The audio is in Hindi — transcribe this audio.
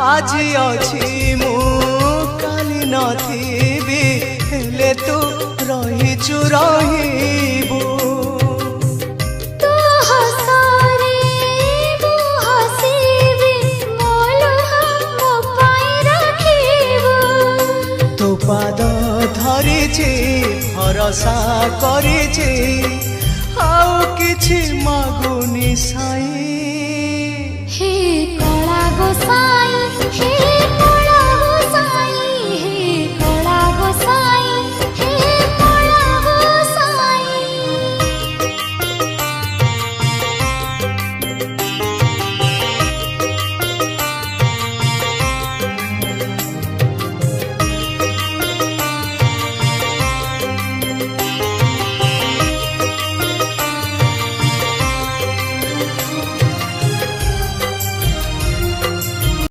আজি অছি মু কালি নথিবি হেলে তু রহিছু রহিবু पाद धरिछि भरोसा करिछि आउ किछि मागुनी साई हे कला गोसा।